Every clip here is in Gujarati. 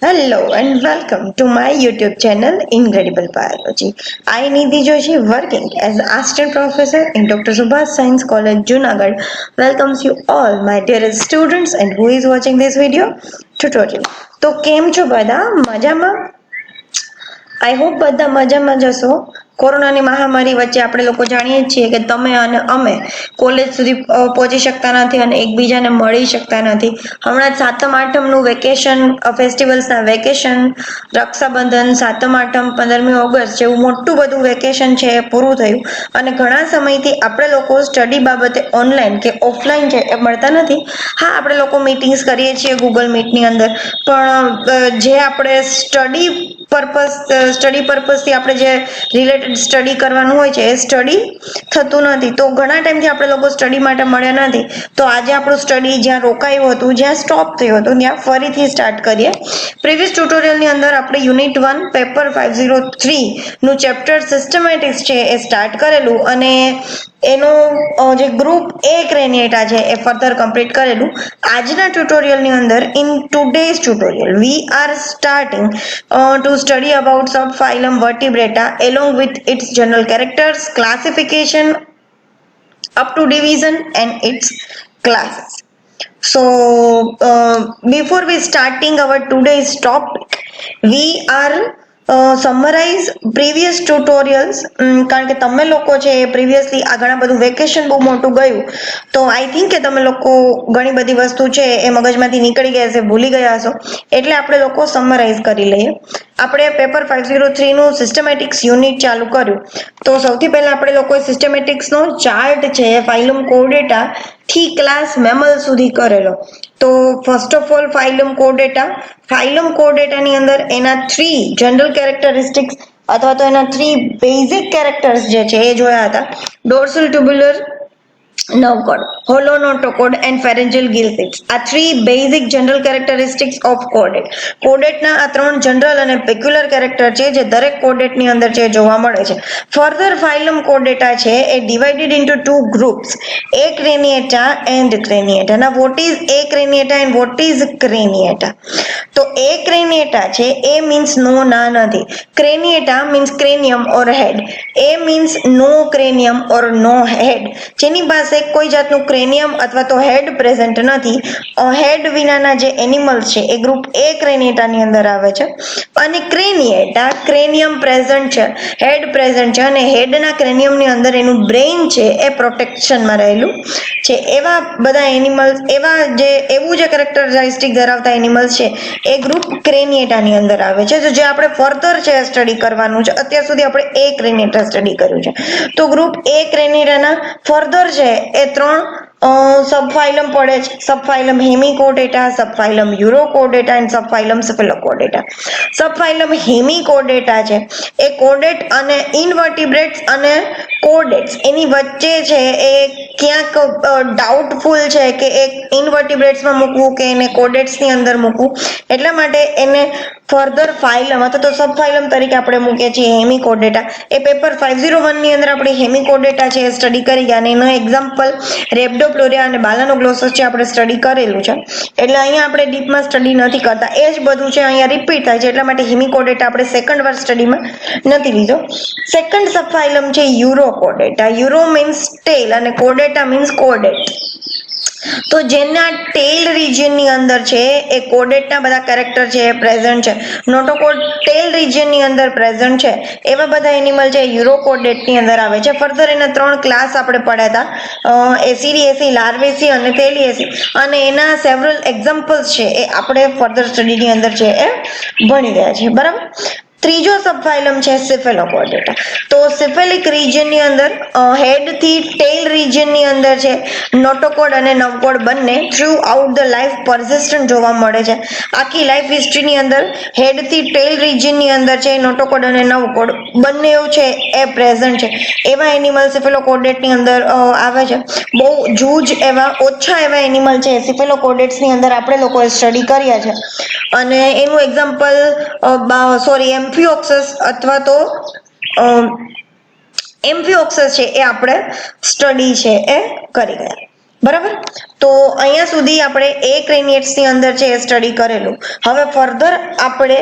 Hello and welcome to my YouTube channel Incredible Biology. I Nidhi Joshi, working as assistant professor in Dr. Subhash Science College, Junagadh, welcomes you all, my dearest students, and who is watching this video tutorial. તો કેમ છો બધા મજામાં? આઈ હોપ બધા મજામાં જ હશો. કોરોનાની મહામારી વચ્ચે આપણે લોકો જાણીએ છીએ કે તમે અને અમે કોલેજ સુધી પહોંચી શકતા નથી અને એકબીજાને મળી શકતા નથી. હમણાં સાતમ આઠમનું vacation, ફેસ્ટિવલ્સના vacation, Rakshabandhan, Satam Atham, 15મી August જેવું મોટું બધું વેકેશન છે એ પૂરું થયું અને ઘણા સમયથી આપણે લોકો સ્ટડી બાબતે ઓનલાઈન કે ઓફલાઈન છે એ મળતા નથી. હા, આપણે લોકો મીટિંગ્સ કરીએ છીએ ગૂગલ મીટની અંદર, પણ જે આપણે સ્ટડી પર્પઝથી આપણે જે રિલેટેડ સ્ટડી કરવાનું હોય છે એ સ્ટડી થતું નથી. તો ઘણા ટાઈમથી આપણે લોકો સ્ટડી માટે મળ્યા નથી. તો આજે આપણું સ્ટડી જ્યાં રોકાયું હતું, જ્યાં સ્ટોપ થયું હતું, ત્યાં ફરીથી સ્ટાર્ટ કરીએ. પ્રીવિયસ ટ્યુટોરિયલની અંદર આપણે યુનિટ 1 પેપર 503 નું ચેપ્ટર સિસ્ટમેટિક્સ છે એ સ્ટાર્ટ કરેલું અને એનું જે ગ્રુપ એ ક્રેનિએટા છે એ ફર્ધર કમ્પ્લીટ કરેલું. આજના ટ્યુટોરિયલની અંદર in today's tutorial we are starting to study about subphylum Vertebrata along with its general characters, classification up to division and its classes. So before we starting our today's topic, we are summarize previous tutorials, કારણ કે તમે લોકો છે એ પ્રીવિયસલી આ ઘણા બધું વેકેશન બહુ મોટું ગયું, તો આઈ થિંક કે તમે લોકો ઘણી બધી વસ્તુ છે એ મગજમાંથી નીકળી ગયા હશે, ભૂલી ગયા હશો, એટલે આપણે લોકો સમરાઇઝ કરી લઈએ. આપણે પેપર 503 નું સિસ્ટમેટિક્સ યુનિટ ચાલુ કર્યું. તો સૌથી પહેલા આપણે લોકોએ સિસ્ટમેટિક્સનો ચાર્ટ છે ફાઇલમ કોર્ડેટા થી ક્લાસ મેમલ સુધી કરેલો. તો ફર્સ્ટ ઓફ ઓલ ફાઇલમ કોર્ડેટાની અંદર એના 3 જનરલ કેરેક્ટરિસ્ટિક્સ અથવા તો એના 3 બેઝિક કેરેક્ટર્સ જે છે એ જોયા હતા. Dorsal tubular nerve cord, hollow notochord and pharyngeal gill pits. આ 3 basic general characteristics of chordate. કોર્ડેટના આ 3 જનરલ અને પેક્યુલર કેરેક્ટર છે જે દરેક કોર્ડેટની અંદર છે જોવા મળે છે. ફર્ધર ફાઇલમ કોર્ડેટા છે એ divided into 2 groups, acraniata and craniata. ના what is acraniata and what is craniata? તો એ ક્રેનિએટા છે એ મીન્સ નો, ના નથી. Craniata means cranium or head. A means no cranium or no head. જેની પાસે કોઈ જાતનું ક્રેનિયમ અથવા તો હેડ પ્રેઝન્ટ નથી. હેડ વિનાના જે એનિમલ્સ છે એ ગ્રુપ એ ક્રેનિએટાની અંદર આવે છે. અને ક્રેનિએટા ક્રેનિયમ પ્રેઝન્ટ છે, હેડ પ્રેઝન્ટ છે, અને હેડના ક્રેનિયમની અંદર એનું બ્રેઇન છે એ પ્રોટેક્શનમાં રહેલું છે. એવા બધા એનિમલ્સ, એવું જે કેરેક્ટરિસ્ટિક ધરાવતા એનિમલ્સ છે એ ગ્રુપ ક્રેનિએટાની અંદર આવે છે. તો જે આપણે ફર્ધર છે સ્ટડી કરવાનું છે, અત્યાર સુધી આપણે એ ક્રેનિએટા સ્ટડી કર્યું છે. તો ગ્રુપ એ ક્રેનિએટાના ફર્ધર છે એ 3 સબફાઇલમ પડે છે. સબફાઇલમ હેમિકોર્ડેટા, સબફાઇલમ યુરોકોર્ડેટા એન્ડ સબફાઇલમ સેફેલોકોર્ડેટા. સબફાઇલમ હેમિકોર્ડેટા છે એ કોર્ડેટ અને ઇનવર્ટિબ્રેટ્સ અને કોર્ડેટ્સ એની વચ્ચે છે એ ક્યાંક ડાઉટફુલ છે કે એક ઇનવર્ટિબ્રેટ્સમાં મૂકવું કે એને કોર્ડેટ્સની અંદર મૂકવું, એટલા માટે એને ફર્ધર ફાઇલમ અથવા તો સબફાઇલમ તરીકે આપણે મૂકીએ છીએ હેમિકોર્ડેટા. એ પેપર 501 ની અંદર આપણે હેમિકોર્ડેટા છે એ સ્ટડી કરી ગયા અને એનો એક્ઝામ્પલ રેબ્ડોપ્લોરિયા અને બાલાનોગ્લોસસ છે આપણે સ્ટડી કરેલું છે. એટલે અહીંયા આપણે ડીપમાં સ્ટડી નથી કરતા, એ જ બધું છે અહીંયા રિપીટ થાય છે, એટલા માટે હેમિકોર્ડેટા આપણે સેકન્ડ વાર સ્ટડીમાં નથી લીધો. સેકન્ડ સબફાઇલમ છે યુરોકોર્ડેટા. યુરો મીન્સ ટેલ અને કોર્ડેટા મીન્સ કોર્ડેટ. તો જેના ટેલ રિજિયનની અંદર છે એ કોર્ડેટના બધા કેરેક્ટર છે એ પ્રેઝન્ટ છે. નોટોકોડ ટેલ રિજિયનની અંદર પ્રેઝન્ટ છે. એવા બધા એનિમલ છે યુરોકોર્ડેટની અંદર આવે છે. ફર્ધર એના 3 ક્લાસ આપણે પડ્યા હતા, એસિડિએસી, લાર્વેસી અને થેલિએસી, અને એના સેવરલ એક્ઝામ્પલ્સ છે એ આપણે ફર્ધર સ્ટડીની અંદર છે એ ભણી ગયા છે. બરાબર. ત્રીજો સબફાઇલમ છે સેફેલોકોર્ડેટા. તો સેફેલિક રિજિયનની અંદર હેડ થી ટેલ રિજિયનની અંદર છે નોટોકોડ અને નવકોડ બંને through out the life persistent જોવા મળે છે. આખી લાઈફ હિસ્ટ્રીની અંદર હેડ થી ટેલ રિજિયનની અંદર છે નોટોકોડ અને નવકોડ બંને એવું છે એ પ્રેઝન્ટ છે. એવા એનિમલ સેફેલોકોર્ડેટની અંદર આવે છે. બહુ જૂજ એવા ઓછા એવા એનિમલ છે સેફેલોકોર્ડેટ્સની અંદર આપણે લોકોએ સ્ટડી કર્યા છે. અને એનું એક્ઝામ્પલ એમ્ફિઓક્સસ અથવા તો એમ્ફિઓક્સસ છે એ આપણે સ્ટડી છે એ કરી ગયા. બરાબર. તો અહીંયા સુધી આપણે એ ક્રેનિએટ્સ ની અંદર છે એ સ્ટડી કરેલું. હવે ફર્ધર આપણે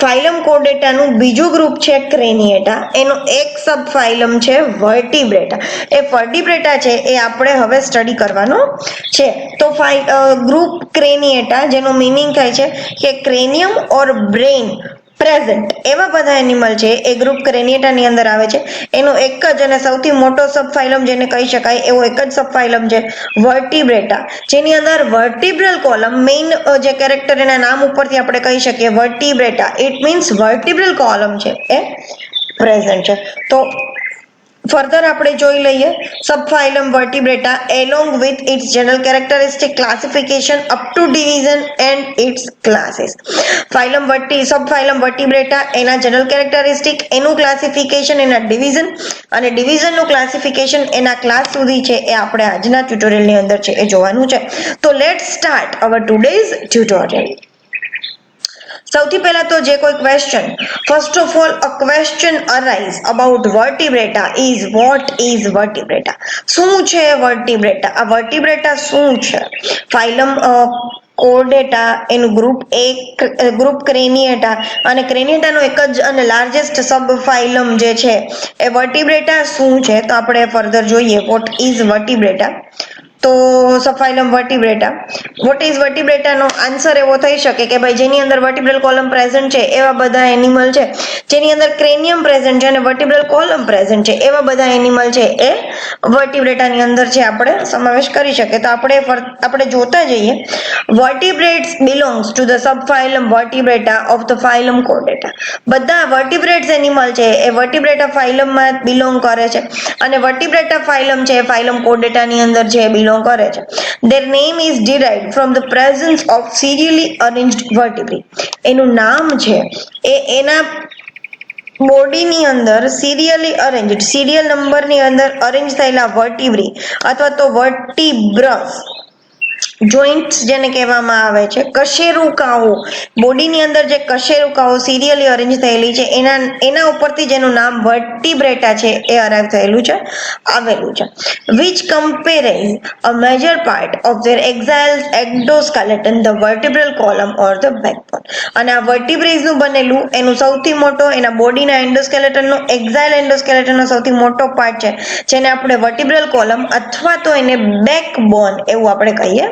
ફાઇલમ કોર્ડેટાનું બીજું ગ્રુપ છે ક્રેનિએટા, એનો એક સબ ફાઇલમ છે વર્ટિબ્રેટા. એ વર્ટિબ્રેટા છે એ આપણે હવે સ્ટડી કરવાનો છે. તો ગ્રુપ ક્રેનિએટા, જેનો મીનિંગ થાય છે કે ક્રેનિયમ ઓર બ્રેઇન પ્રેઝન્ટ, એવા બધા એનિમલ છે એ ગ્રુપ ક્રેનિએટા ની અંદર આવે છે. એનો એક જ અને સૌથી મોટો સબ ફાઇલમ જેને કહી શકાય એવો એક જ સબ ફાઇલમ છે વર્ટિબ્રેટા, જેની અંદર વર્ટિબ્રલ કોલમ, મેઇન જે કેરેક્ટર એના નામ ઉપરથી આપણે કહી શકીએ vertebrata, it means vertebral column છે એ પ્રેઝન્ટ છે. તો ફર્ધર આપણે જોઈ લઈએ subphylum vertebrata along with its general characteristic classification up to division and its classes. Subphylum vertebrata, એના જનરલ કેરેક્ટરિસ્ટિક, એનું ક્લાસિફિકેશન, એના ડિવિઝન અને ડિવિઝનનું ક્લાસિફિકેશન એના ક્લાસ સુધી છે એ આપણે આજના ટ્યુટોરિયલની અંદર છે એ જોવાનું છે. તો let's start our today's tutorial. સૌથી પહેલા તો જે કોઈ question, first of all a question arise about vertebrata is what is vertebrata. શું છે વર્ટિબ્રેટા? આ વર્ટિબ્રેટા શું છે? ફાઇલમ કોર્ડેટા, એનું ગ્રુપ ક્રેનિએટા, અને ક્રેનિએટાનો એક જ અને લાર્જેસ્ટ સબ ફાઇલમ જે છે એ વર્ટિબ્રેટા શું છે? તો આપણે ફર્ધર જોઈએ વોટ ઇઝ વર્ટિબ્રેટા. તો સબફાઇલમ વર્ટિબ્રેટા, વોટ ઇઝ વર્ટિબ્રેટાનો આન્સર એવો થઈ શકે કે ભાઈ જેની અંદર વર્ટિબ્રલ કોલમ પ્રેઝન્ટ છે એવા બધા એનિમલ છે, જેની અંદર ક્રેનિયમ પ્રેઝન્ટ છે અને વર્ટિબ્રલ કોલમ પ્રેઝન્ટ છે એવા બધા એનિમલ છે એ વર્ટિબ્રેટાની અંદર છે આપણે સમાવેશ કરી શકીએ. તો આપણે જોતા જઈએ. Vertebrates belongs to the subphylum vertebrata of the phylum chordata. બધા વર્ટિબ્રેટ્સ એનિમલ છે એ વર્ટિબ્રેટા ફાઇલમમાં બિલોંગ કરે છે અને વર્ટિબ્રેટા ફાઇલમ છે ફાઇલમ કોર્ડેટાની અંદર છે બિલોંગ કરે છે. Their name is derived from the presence of serially arranged vertebrae. એનું નામ છે એ એના બોડીની અંદર સિરિયલ નંબરની અંદર અરેન્જ થયેલા વર્ટિબ્રી અથવા તો વર્ટિબ્રસ જોઈન્ટ્સ જેને કહેવામાં આવે છે, કશેરુકાઓ, બોડીની અંદર જે કશેરુકાઓ સિરિયલી અરેન્જ થયેલી છે એના ઉપરથી જેનું નામ વર્ટિબ્રેટા છે એ અરાઇવ થયેલું છે, આવેલું છે. which comprise a major part of their exoskeleton, the vertebral column or the backbone. અને આ વર્ટિબ્રેઝ નું બનેલું એનું સૌથી મોટો, એના બોડીના એન્ડોસ્કેલેટનનો, એક્ઝાઇલ એન્ડોસ્કેલેટનનો સૌથી મોટો પાર્ટ છે જેને આપણે વર્ટિબ્રલ કોલમ અથવા તો એને બેકબોન એવું આપણે કહીએ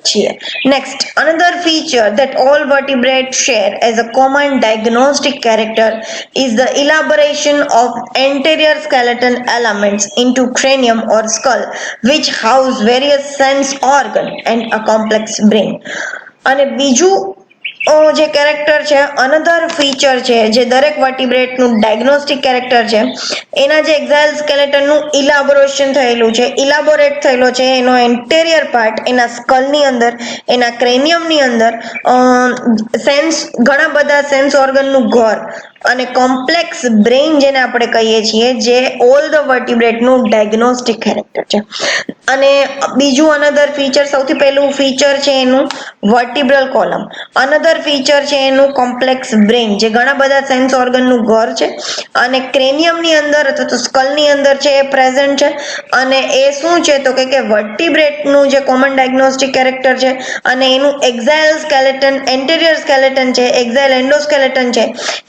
છીએ. Next, another feature that all vertebrates share as a common diagnostic character is the elaboration of anterior skeleton elements into cranium or skull, which house various sense organ and a complex brain. અને બીજું જે કેરેક્ટર છે, અનધર ફીચર છે જે દરેક વર્ટિબ્રેટનું ડાયગ્નોસ્ટિક કેરેક્ટર છે, એના જે એક્ઝાઇલ સ્કેલેટનનું ઇલાબોરેશન થયેલું છે, ઇલાબોરેટ થયેલો છે એનો એન્ટેરિયર પાર્ટ એના સ્કલની અંદર, એના ક્રેનિયમની અંદર ઘણા બધા સેન્સ ઓર્ગનનું ઘર અને કોમ્પ્લેક્સ બ્રેઇન જેને આપણે કહીએ છીએ, જે ઓલ ધ વર્ટિબ્રેટનું ડાયગ્નોસ્ટિક કેરેક્ટર છે. અને બીજું અનધર ફીચર, સૌથી પહેલું ફીચર છે એનું વર્ટિબ્રલ કોલમ, અનધર ફીચર છે એનું કોમ્પ્લેક્સ બ્રેઇન જે ઘણા બધા સેન્સ ઓર્ગનનું ઘર છે અને ક્રેનિયમની અંદર અથવા તો સ્કલની અંદર છે એ પ્રેઝન્ટ છે. અને એ શું છે તો કે વર્ટિબ્રેટનું જે કોમન ડાયગ્નોસ્ટિક કેરેક્ટર છે અને એનું એક્ઝાઇલ સ્કેલેટન, એન્ટેરિયર સ્કેલેટન છે, એક્ઝાઇલ એન્ડોસ્કેલેટન છે,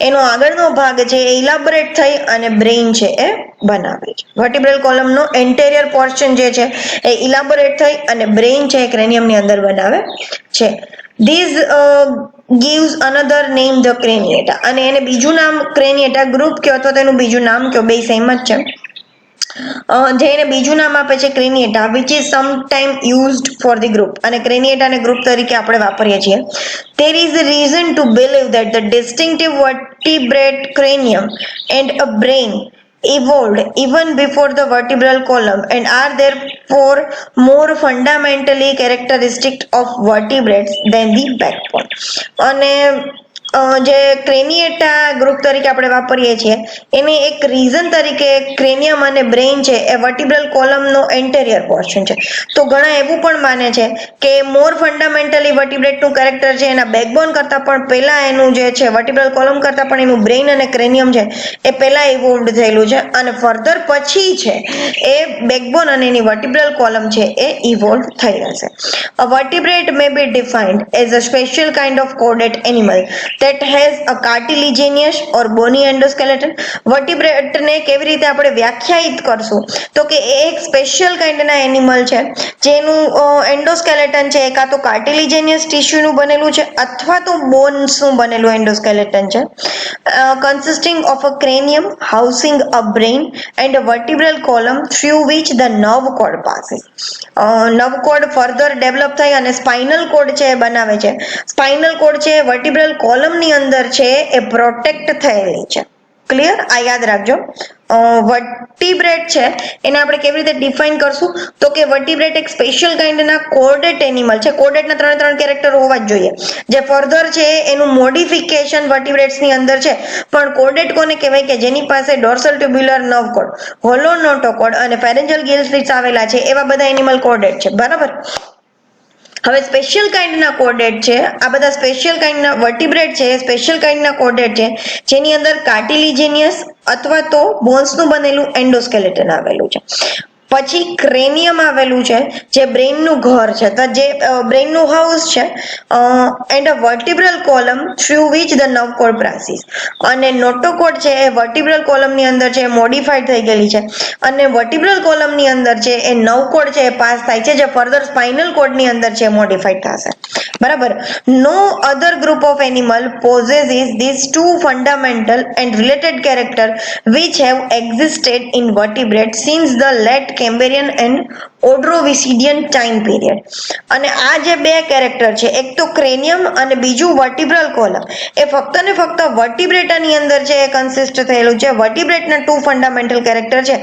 એનો આગળનો ભાગ છે એ ઇલાબોરેટ થઈ અને બ્રેઇન છે એ બનાવે છે. વર્ટિબ્રલ કોલમનો એન્ટેરિયર પોર્શન જે છે એ ઇલાબોરેટ થઈ અને બ્રેઇન છે એ ક્રેનિયમની અંદર બનાવે છે. This gives another name the craniata. અને એને બીજું નામ ક્રેનિએટા ગ્રુપ કયો અથવા તેનું બીજું નામ કયો, બે સેમ જ છે. જે એને બીજું નામ આપે છે ક્રેનિએટા, which is sometime used for the group. અને ક્રેનિએટાને ગ્રુપ તરીકે આપણે વાપરીએ છીએ. There is a reason to believe that the distinctive vertebrate cranium and a brain evolved even before the vertebral column and are therefore more fundamentally characteristic of vertebrates than the backbone. અને જે ક્રેનિએટા ગ્રુપ તરીકે આપણે વાપરીએ છીએ એને એક રીઝન તરીકે ક્રેનિયમ અને બ્રેઇન છે એ વર્ટિબ્રલ કોલમનો એન્ટેરિયર પોર્શન છે. તો ઘણા એવું પણ માને છે કે મોર ફંડામેન્ટલી વર્ટિબ્રેટનું કેરેક્ટર છે એના બેકબોન કરતાં પણ પહેલા એનું જે છે વર્ટિબ્રલ કોલમ કરતાં પણ એનું બ્રેઇન અને ક્રેનિયમ છે એ પહેલા ઇવોલ્વ થયેલું છે અને ફર્ધર પછી છે એ બેકબોન અને એની વર્ટિબ્રલ કોલમ છે એ ઇવોલ્વ થઈ હશે. A vertebrate may be defined as a special kind of chordate animal that has a cartilaginous or bony endoskeleton. વર્ટિબ્રેટ ને કેવી રીતે આપણે વ્યાખ્યાયિત કરશું તો કે એ એક સ્પેશિયલ કાઇન્ડના એનિમલ છે જેનું એન્ડોસ્કેલેટન છે કાં તો કાર્ટિલિજેનિયસ ટિશ્યુનું બનેલું છે અથવા તો બોન્સનું બનેલું એન્ડોસ્કેલેટન છે, consisting of a cranium housing a brain and a vertebral column through which the nerve cord passes. Nerve code further develop થઈ અને સ્પાઇનલ કોડ છે એ બનાવે છે. સ્પાઇનલ કોડ છે વર્ટિબ્રલ કોલમની અંદર છે એ પ્રોટેક્ટ થયેલી છે. ક્લિયર? આ યાદ રાખજો. વર્ટિબ્રેટ છે એને આપણે કેવી રીતે ડિફાઇન કરશું તો કે વર્ટિબ્રેટ એક સ્પેશિયલ કાઇન્ડના કોર્ડેટ એનિમલ છે. કોર્ડેટના ત્રણ કેરેક્ટર હોવા જ જોઈએ. જે ફર્ધર છે એનું મોડિફિકેશન વર્ટિબ્રેટ્સની અંદર છે. પણ કોર્ડેટ કોને કહેવાય કે જેની પાસે dorsal tubular nerve cord, hollow notochord અને ફેરેન્જલ ગિલ સ્લિટ્સ આવેલા છે એવા બધા એનિમલ કોર્ડેટ છે. બરાબર? હવે સ્પેશિયલ કાઇન્ડના કોર્ડેટ છે, આ બધા સ્પેશિયલ કાઇન્ડના વર્ટિબ્રેટ છે એ સ્પેશિયલ કાઇન્ડના કોર્ડેટ છે જેની અંદર કાર્ટિલિજેનિયસ અથવા તો બોન્સનું બનેલું એન્ડોસ્કેલેટન આવેલું છે. પછી ક્રેનિયમ આવેલું છે જે બ્રેઇનનું ઘર છે, તો જે બ્રેઇનનું હાઉસ છે, and a vertebral column through which the nerve cord passes. અને નોટોકોડ છે એ વર્ટિબ્રલ કોલમની અંદર છે મોડિફાઈડ થઈ ગયેલી છે અને વર્ટિબ્રલ કોલમની અંદર છે એ નર્વ કોડ છે એ પાસ થાય છે જે ફર્ધર સ્પાઇનલ કોડની અંદર છે મોડિફાઈડ થશે. બરાબર? No other group of animal possesses these two fundamental and related character which have existed in vertebrates since the late Cambrian and Ordovician time period. અને આ જે બે કેરેક્ટર છે, એક તો ક્રેનિયમ અને બીજું વર્ટિબ્રલ કોલમ, એ ફક્ત ને ફક્ત વર્ટિબ્રેટાની અંદર છે એ કન્સિસ્ટ થયેલું છે. વર્ટિબ્રેટના ટુ ફંડામેન્ટલ કેરેક્ટર છે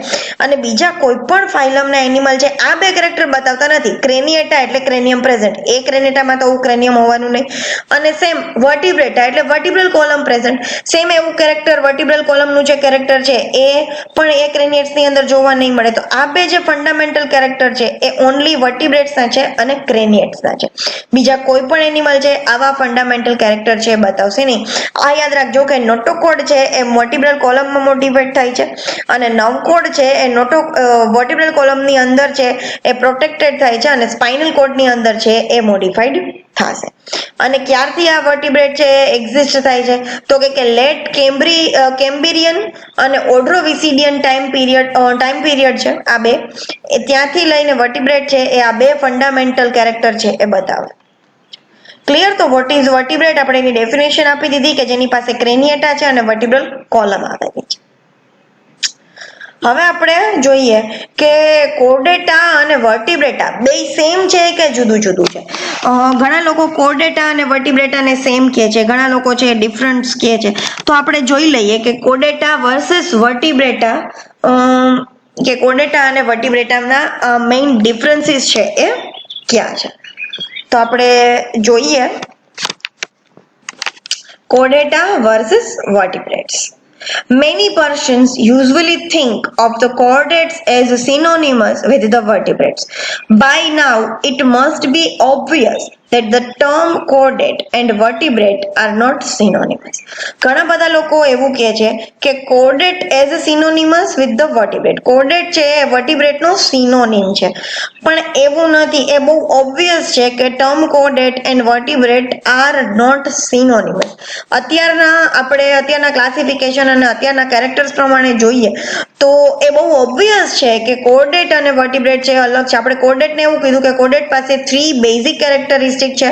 અને બીજા કોઈ પણ ફાઇલમના એનિમલ છે આ બે કેરેક્ટર બતાવતા નથી. ક્રેનિએટા એટલે ક્રેનિયમ પ્રેઝન્ટ, એ ક્રેનિએટામાં તો ક્રેનિયમ હોવાનું નહીં. અને સેમ વર્ટિબ્રેટા એટલે વર્ટિબ્રલ કોલમ પ્રેઝન્ટ, સેમ એવું કેરેક્ટર વર્ટિબ્રલ કોલમનું જે કેરેક્ટર છે એ પણ એ ક્રેનિએટ્સની અંદર જોવા નહીં મળે. તો આ બે જે ફંડામેન્ટલ કેરેક્ટર છે એ ઓનલી વર્ટિબ્રેટ્સના છે અને ક્રેનિએટ્સના છે. બીજા કોઈ પણ એનિમલ છે આવા ફંડામેન્ટલ કેરેક્ટર છે બતાવશે નહીં. આ યાદ રાખજો કે નોટોકોડ છે એ વર્ટિબ્રલ કોલમમાં મોટિવેટ થાય છે અને નર્વ કોડ છે એ વર્ટિબ્રલ કોલમની અંદર છે એ પ્રોટેક્ટેડ થાય છે અને સ્પાઇનલ કોડની અંદર છે એ મોડિફાઈડ થશે. અને ક્યારથી આ વર્ટિબ્રેટ છે એક્ઝિસ્ટ થાય છે તો કે લેટ કેમ્બ્રિયન અને ઓડ્રોવિસિડિયન ટાઈમ પીરિયડ છે આ બે, ત્યાંથી લઈને વર્ટિબ્રેટ છે એ આ બે ફંડામેન્ટલ કેરેક્ટર છે એ બતાવે. ક્લિયર? તો વોટ ઇઝ વર્ટિબ્રેટ આપણે એની ડેફિનેશન આપી દીધી કે જેની પાસે ક્રેનિએટા છે અને વર્ટિબ્રલ કોલમ આવેલી છે. હવે આપણે જોઈએ કે કોર્ડેટા અને વર્ટિબ્રેટા બે સેમ છે કે જુદું જુદું છે. ઘણા લોકો કોર્ડેટા અને વર્ટિબ્રેટાને સેમ કહે છે, ઘણા લોકો છે ડિફરન્સ કહે છે. તો આપણે જોઈ લઈએ કે કોર્ડેટા વર્સસ વર્ટિબ્રેટા, કે કોર્ડેટા અને વર્ટિબ્રેટાના મેઇન ડિફરન્સીસ છે એ ક્યાં છે. તો આપણે જોઈએ કોર્ડેટા versus વર્ટિબ્રેટ્સ. Many persons usually think of the chordates as synonymous with the vertebrates. By now, it must be obvious that the term chordate and vertebrate are not synonymous. ઘણા બધા લોકો એવું કહે છે કે chordate as a synonymous with the vertebrate. chordate છે એ vertebrate નો સિનોનિમ છે, પણ એવું નથી. એ બહુ ઓબ્વિયસ છે કે term chordate and vertebrate are not synonymous. અત્યારના ક્લાસિફિકેશન અને અત્યારના કેરેક્ટર્સ પ્રમાણે જોઈએ તો એ બહુ ઓબ્વિયસ છે કે કોર્ડેટ અને વર્ટિબ્રેટ છે અલગ છે. આપણે કોર્ડેટને એવું કીધું કે કોર્ડેટ પાસે 3 બેઝિક કેરેક્ટરિસ્ટિક છે: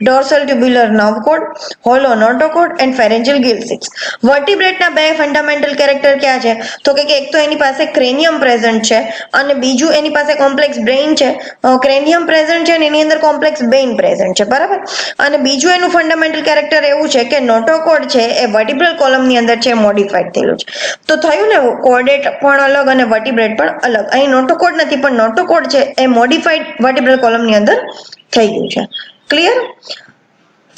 dorsal tubular nerve cord, hollow notochord and pharyngeal gill slits. વર્ટિબ્રેટના બે ફંડામેન્ટલ કેરેક્ટર ક્યાં છે તો કે એક તો એની પાસે ક્રેનિયમ પ્રેઝન્ટ છે અને બીજું એની પાસે કોમ્પ્લેક્સ બ્રેઇન છે. ક્રેનિયમ પ્રેઝન્ટ છે અને એની અંદર કોમ્પ્લેક્સ બ્રેઇન પ્રેઝન્ટ છે. બરાબર? અને બીજું એનું ફંડામેન્ટલ કેરેક્ટર એવું છે કે નોટોકોડ છે એ વર્ટિબ્રલ કોલમની અંદર છે મોડિફાઈડ થયેલું છે. તો થયું ને, કોર્ડેટ પણ અલગ અને વર્ટિબ્રેટ પણ અલગ. અહીં નોટોકોડ નથી પણ નોટોકોડ છે એ મોડિફાઈડ વર્ટિબ્રલ કોલમની અંદર થઈ ગયું છે. Clear?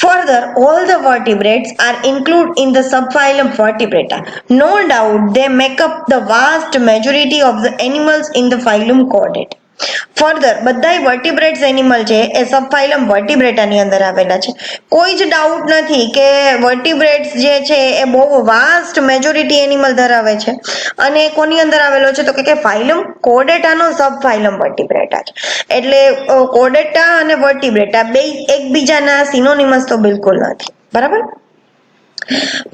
Further, all the vertebrates are included in the subphylum Vertebrata. No doubt they make up the vast majority of the animals in the phylum Chordata. Further બધા વર્ટિબ્રેટ્સ એનિમલ છે એ સબફાઇલમ વર્ટિબ્રેટાની અંદર આવેલા છે. કોઈ જ ડાઉટ નથી કે વર્ટિબ્રેટ્સ જે છે એ બહુ વાસ્ટ મેજોરિટી એનિમલ ધરાવે છે અને કોની અંદર આવેલો છે તો કે ફાઇલમ કોર્ડેટાનો સબફાઇલમ વર્ટિબ્રેટા છે. એટલે કોર્ડેટા અને વર્ટિબ્રેટા બે એકબીજાના સિનોનિમસ તો બિલકુલ નથી, બરાબર.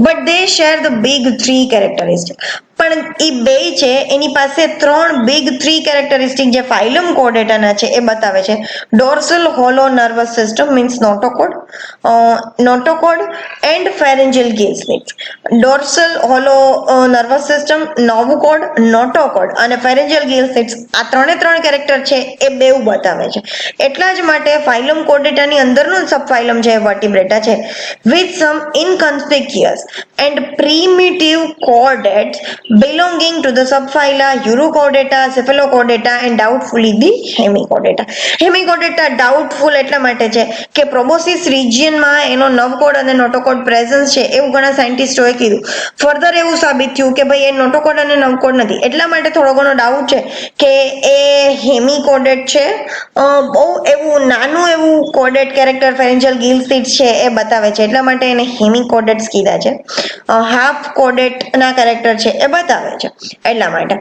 But they share the big three characteristic. પણ એ બે છે એની પાસે ત્રણ બિગ થ્રી કેરેક્ટરિસ્ટિક જે ફાઇલમ કોર્ડેટાના છે એ બતાવે છે. Dorsal hollow nervous system means notochord and pharyngeal gill slits. Dorsal hollow nervous system, નોવોકોડ, નોટોકોડ અને ફેરેન્જિયલ ગિલ સ્લિટ્સ આ ત્રણ કેરેક્ટર છે એ બેઉ બતાવે છે. એટલા જ માટે ફાઇલમ કોર્ડેટાની અંદરનું સબફાઇલમ છે વર્ટિબ્રેટા છે with some inconspicuous and primitive chordates belonging to the subphyla Urochordata, Cephalochordata and doubtfully the Hemichordata. Hemichordata doubtful એટલા માટે છે કે પ્રોબોસિસ રિજિયનમાં એનો નવકોડ અને નોટોકોડ પ્રેઝન્સ છે એવું ઘણા સાયન્ટિસ્ટોએ કીધું. ફર્ધર એવું સાબિત થયું કે ભાઈ એ નોટોકોડ અને નવકોડ નથી, એટલા માટે થોડો ઘણો ડાઉટ છે કે એ હેમિકોડેટ છે. બહુ એવું નાનું એવું કોડેટ કેરેક્ટર ફેરેન્જિયલ ગિલ સ્લિટ્સ છે એ બતાવે છે, એટલા માટે એને હેમિકોડેટ્સ કીધા છે. હાફ કોડેટ ના કેરેક્ટર છે એ બતાવે છે એટલા માટે.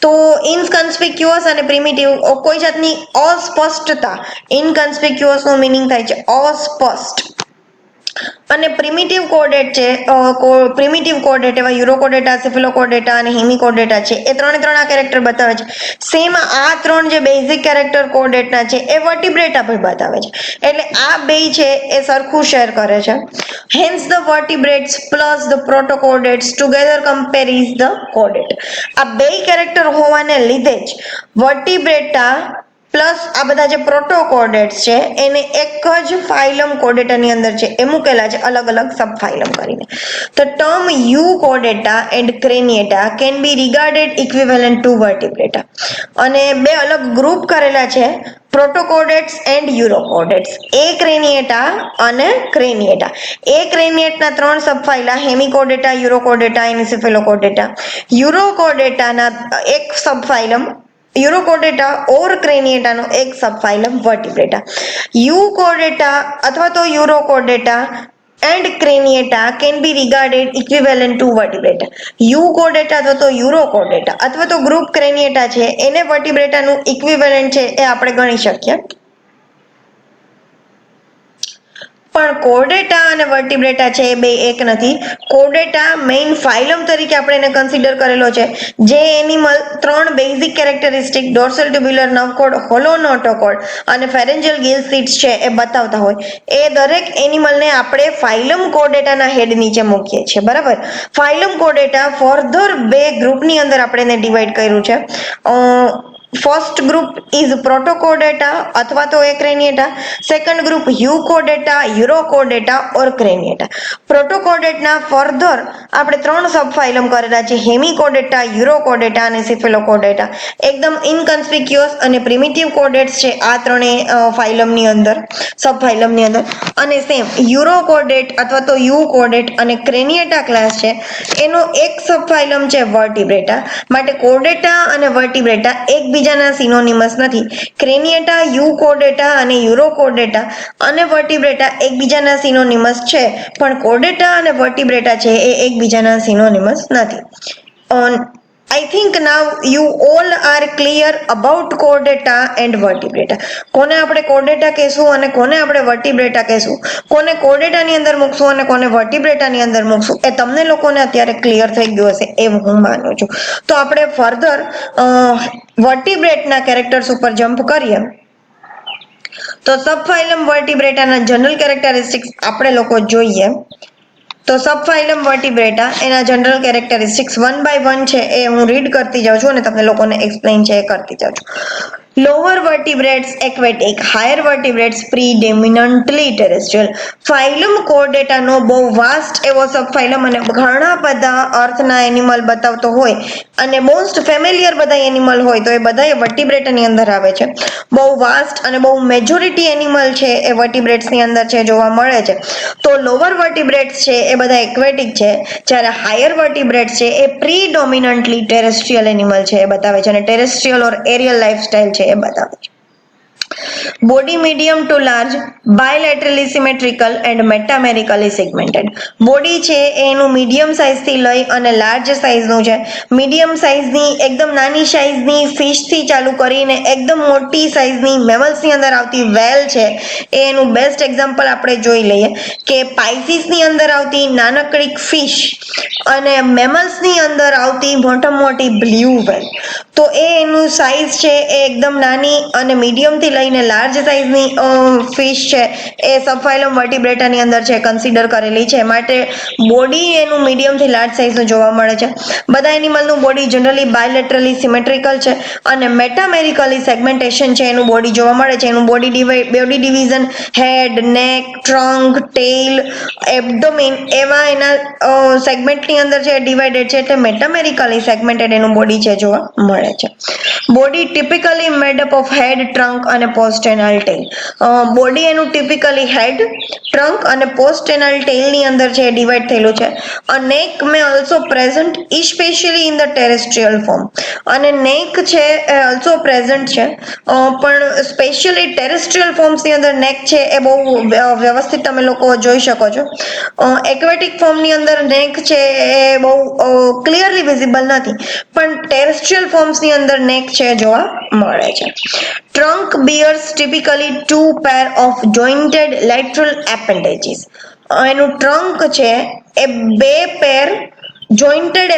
તો ઇનકન્સ્પિક્યુઅસ અને પ્રિમિટિવ કોઈ જાતની અસ્પષ્ટતા, ઇનકન્સ્પિક્યુઅસ નો મિનિંગ થાય છે અસ્પષ્ટ, અને પ્રિમિટિવ કોર્ડેટ છે પ્રિમિટિવ કોર્ડેટ એવા યુરોકોર્ડેટા, સેફેલોકોર્ડેટા અને હેમિકોર્ડેટા છે એ ત્રણ આ કેરેક્ટર બતાવે છે. સેમ આ ત્રણ જે બેઝિક કેરેક્ટર કોર્ડેટના છે એ વર્ટિબ્રેટા પણ બતાવે છે. એટલે આ બે છે એ સરખું શેર કરે છે. Hence the vertebrates plus the protochordates together comprises the chordate. આ બે કેરેક્ટર હોવાને લીધે જ વર્ટિબ્રેટા પ્લસ આ બધા જે પ્રોટોકોર્ડેટ્સ છે એને એક જ ફાઇલમ કોર્ડેટાની અંદર છે એ મૂકેલા છે અલગ અલગ સબ ફાઇલમ કરીને. The term Euchordata and Craniata can be regarded equivalent to vertebrata. અને બે અલગ ગ્રુપ કરેલા છે પ્રોટોકોર્ડેટ્સ એન્ડ યુરોકોર્ડેટ્સ. એ ક્રેનિએટા અને ક્રેનિએટા. એ ક્રેનિએટના ત્રણ સબફાઇલા હેમિકોર્ડેટા, યુરોકોર્ડેટા અને સેફેલોકોર્ડેટા. યુરોકોર્ડેટાના એક સબફાઇલમ યુરોકોર્ડેટા ઓર ક્રેનિએટાનો એક સબફાઇલમ વર્ટિબ્રેટા. યુકોર્ડેટા અથવા તો યુરોકોર્ડેટા and craniata can be regarded equivalent to vertebrata. Euchordata અથવા તો યુરોકોર્ડેટા અથવા તો ગ્રુપ ક્રેનિએટા છે એને વર્ટિબ્રેટાનું ઇક્વિવેલન્ટ છે એ આપણે ગણી શકીએ. પણ કોર્ડેટા અને વર્ટિબ્રેટા છે એ બે એક નથી. કોર્ડેટા મેઇન ફાઇલમ તરીકે આપણે એને કન્સિડર કરેલો છે. જે એનિમલ ત્રણ basic characteristic dorsal tubular nerve cord, hollow notochord અને ફેરેન્જિયલ ગિલ સ્લિટ્સ છે એ બતાવતા હોય એ દરેક એનિમલને આપણે ફાઇલમ કોર્ડેટાના હેડ નીચે મૂકીએ છીએ, બરાબર. ફાઇલમ કોર્ડેટા ફર્ધર બે ગ્રુપની અંદર આપણે એને ડિવાઈડ કર્યું છે. ફર્સ્ટ ગ્રુપ ઇઝ પ્રોટોકોર્ડેટા અથવા તો એ ક્રેનિએટા. સેકન્ડ ગ્રુપ યુકોર્ડેટા, યુરોકોર્ડેટા ઓર ક્રેનિએટા. પ્રોટોકોર્ડેટના ફર્ધર આપણે ત્રણ સબફાઇલમ કરેલા છે હેમિકોર્ડેટા, યુરોકોર્ડેટા અને સેફેલોકોર્ડેટા. એકદમ ઇનકન્સ્પિક્યુઅસ અને પ્રિમિટિવ કોર્ડેટ્સ છે આ ત્રણેય ફાઇલમની અંદર, સબફાઇલમની અંદર. અને સેમ યુરોકોર્ડેટ અથવા તો યુકોર્ડેટ અને ક્રેનિએટા ક્લાસ છે એનો એક સબફાઇલમ છે વર્ટિબ્રેટા. માટે કોર્ડેટા અને વર્ટિબ્રેટા એકબીજાના સિનોનિમસ નથી. ક્રેનિએટા, યુકોર્ડેટા અને યુરોકોર્ડેટા અને વર્ટિબ્રેટા એકબીજાના સિનોનિમસ છે, પણ કોર્ડેટા અને વર્ટિબ્રેટા છે એ એકબીજાના સિનોનિમસ નથી. I think now you all are clear about chordata and vertebrata. કોને આપણે કોર્ડેટા કહેશું અને કોને આપણે વર્ટિબ્રેટા કહેશું, કોને કોર્ડેટાની અંદર મૂકશું અને કોને વર્ટિબ્રેટાની અંદર મૂકશું એ તમને લોકોને અત્યારે ક્લિયર થઈ ગયું હશે એમ હું માનું છું. તો આપણે ફર્ધર વર્ટિબ્રેટના કેરેક્ટર્સ ઉપર જમ્પ કરીએ તો સબફાઇલમ વર્ટિબ્રેટાના જનરલ કેરેક્ટરિસ્ટિક્સ આપણે લોકો જોઈએ. તો સબફાઇલમ વર્ટિબ્રેટા એના જનરલ કેરેક્ટરિસ્ટિક્સ 1 by 1 છે એ હું રીડ કરતી જાઉં છું અને તમને લોકોને એક્સપ્લેન છે એ કરતી જાઉં છું. Lower vertebrates aquatic, higher vertebrates predominantly terrestrial. Phylum કોર્ડેટાનો બહુ વાસ્ટ એવો સબ ફાઇલમ અને ઘણા બધા અર્થના એનિમલ બતાવતો હોય અને મોસ્ટ ફેમિલિયર બધા એનિમલ હોય તો એ બધા વર્ટિબ્રેટની અંદર આવે છે. બહુ વાસ્ટ અને બહુ મેજોરિટી એનિમલ છે એ વર્ટિબ્રેટ્સની અંદર છે જોવા મળે છે. તો લોઅર વર્ટિબ્રેટ્સ છે એ બધા એક્વેટિક છે, જ્યારે હાયર વર્ટિબ્રેટ્સ છે એ પ્રીડોમિનન્ટલી ટેરેસ્ટ્રિયલ એનિમલ છે એ બતાવે છે અને ટેરેસ્ટ્રિયલ ઓર એરિયલ લાઇફસ્ટાઇલ છે એ બતાવે છે. Body medium to large, bilaterally symmetrical and metamerically segmented. Body છે એનું મીડિયમ સાઇઝથી લઈ અને લાર્જ સાઇઝનું છે. મીડિયમ સાઇઝની એકદમ નાની સાઇઝની ફિશથી ચાલુ કરીને એકદમ મોટી સાઇઝની મેમલ્સની અંદર આવતી વેલ છે એ એનું બેસ્ટ એક્ઝામ્પલ આપણે જોઈ લઈએ કે પાઇસીસની અંદર આવતી નાનકડી ફિશ અને મેમલ્સની અંદર આવતી મોટી બ્લુ વેલ. તો એ એનું સાઇઝ છે એ એકદમ નાની અને મીડિયમથી લઈને લાર્જ સાઇઝની ફિશ છે એ સબફાઇલમ વર્ટિબ્રેટાની અંદર છે કન્સિડર કરેલી છે. માટે બોડી એનું મીડિયમથી લાર્જ સાઇઝનું જોવા મળે છે. બધા એનિમલનું બોડી જનરલી બાયલેટરલી સિમેટ્રિકલ છે અને મેટામેરિકલી સેગમેન્ટેશન છે એનું બોડી જોવા મળે છે. એનું બોડી ડિવિઝન હેડ, નેક, ટ્રંક, ટેઇલ, એબ્ડોમિન એવા એના સેગમેન્ટની અંદર છે ડિવાઇડેડ છે, એટલે મેટામેરિકલી સેગમેન્ટેડ એનું બોડી છે જોવા મળે છે. બોડી ટિપિકલી મેડઅપ ઓફ હેડ, ટ્રંક અને પોસ્ટેનલ ટેલ. બોડી એનું ટિપિકલી હેડ, ટ્રંક અને પોસ્ટેનલ ટેલની અંદર છે ડિવાઈડ થયેલું છે. Neck may also present especially in the terrestrial form. અને નેક છે એ ઓલ્સો પ્રેઝન્ટ છે, પણ સ્પેશિયલી ટેરેસ્ટ્રિયલ ફોર્મ્સની અંદર નેક છે એ બહુ વ્યવસ્થિત તમે લોકો જોઈ શકો છો. એક્વેટિક ફોર્મની અંદર નેક છે એ બહુ ક્લિયરલી વિઝિબલ નથી, પણ ટેરેસ્ટ્રિયલ ફોર્મ્સની અંદર નેક છે જોવા મળે છે. ટ્રંક Beers typically 2 pair of જોઇન્ટેડ lateral એપેન્ડેજીસ. એનું ટ્રંક છે એ 2 પેર જોઇન્ટેડ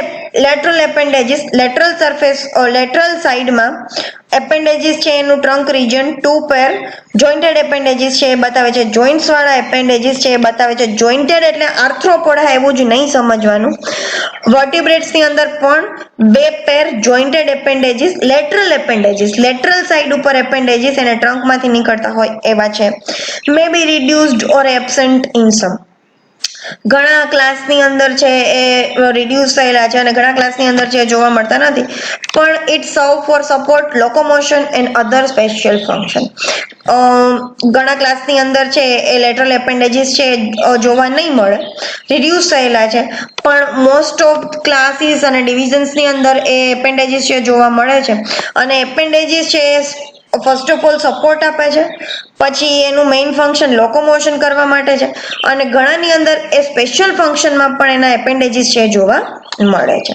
લેટરલ એપેન્ડેજીસ, લેટરલ સરફેસ લેટરલ સાઈડમાં એપેન્ડેજીસ છે એનું ટ્રંક રિજન 2 પેર જોઇન્ટેડ એપેન્ડેજીસ છે એ બતાવે છે. જોઇન્ટ્સ વાળા એપેન્ડેજીસ છે એ બતાવે છે. જોઇન્ટેડ એટલે આર્થ્રોપોડા એવું જ નહીં સમજવાનું. વર્ટિબ્રેટ્સની અંદર પણ 2 પેર જોઇન્ટેડ એપેન્ડેજીસ, લેટરલ સાઈડ ઉપર એપેન્ડેજીસ એને ટ્રંકમાંથી નીકળતા હોય એવા છે. May be reduced or absent in some. ઘણા ક્લાસની અંદર છે એ રિડ્યુસ થયેલા છે અને ઘણા ક્લાસની અંદર છે જોવા મળતા નથી, પણ it serve for support locomotion and other special function. ઘણા ક્લાસની અંદર છે એ લેટરલ એપેન્ડેજીસ છે જોવા નહીં મળે, રિડ્યુસ થયેલા છે, પણ મોસ્ટ ઓફ ક્લાસીસ અને ડિવિઝન્સની અંદર એ એપેન્ડેજીસ છે જોવા મળે છે. અને એપેન્ડેજીસ છે ફર્સ્ટ ઓફ ઓલ સપોર્ટ આપે છે, પછી એનું મેઇન ફંક્શન લોકોમોશન કરવા માટે છે, અને ઘણાની અંદર એ સ્પેશિયલ ફંક્શનમાં પણ એના એપેન્ડેજીસ છે જોવા મળે છે.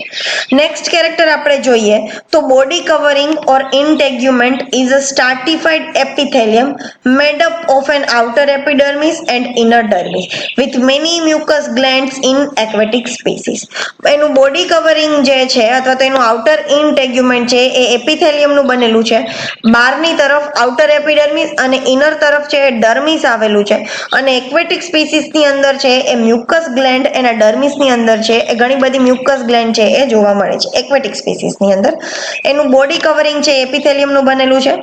નેક્સ્ટ કેરેક્ટર આપણે જોઈએ તો body covering or integument is a stratified epithelium made up of an outer epidermis and inner dermis with many mucus glands in aquatic species. એનું બોડી કવરિંગ જે છે અથવા તો એનું આઉટર ઇન્ટેગ્યુમેન્ટ છે એ એપિથેલિયમનું બનેલું છે. બહારની તરફ આઉટર એપિડર્મિસ અને ઇનર તરફ છે ડર્મિસ આવેલું છે, અને એક્વેટિક સ્પીસીસની અંદર છે એ મ્યુકસ ગ્લેન્ડ એના ડર્મિસની અંદર છે એ ઘણી બધી મ્યુકસ ગ્લેન્ડ છે એ જોવા મળે છે એક્વેટિક સ્પીસીસની અંદર. એનું બોડી કવરિંગ છે એપિથેલિયમનું બનેલું છે.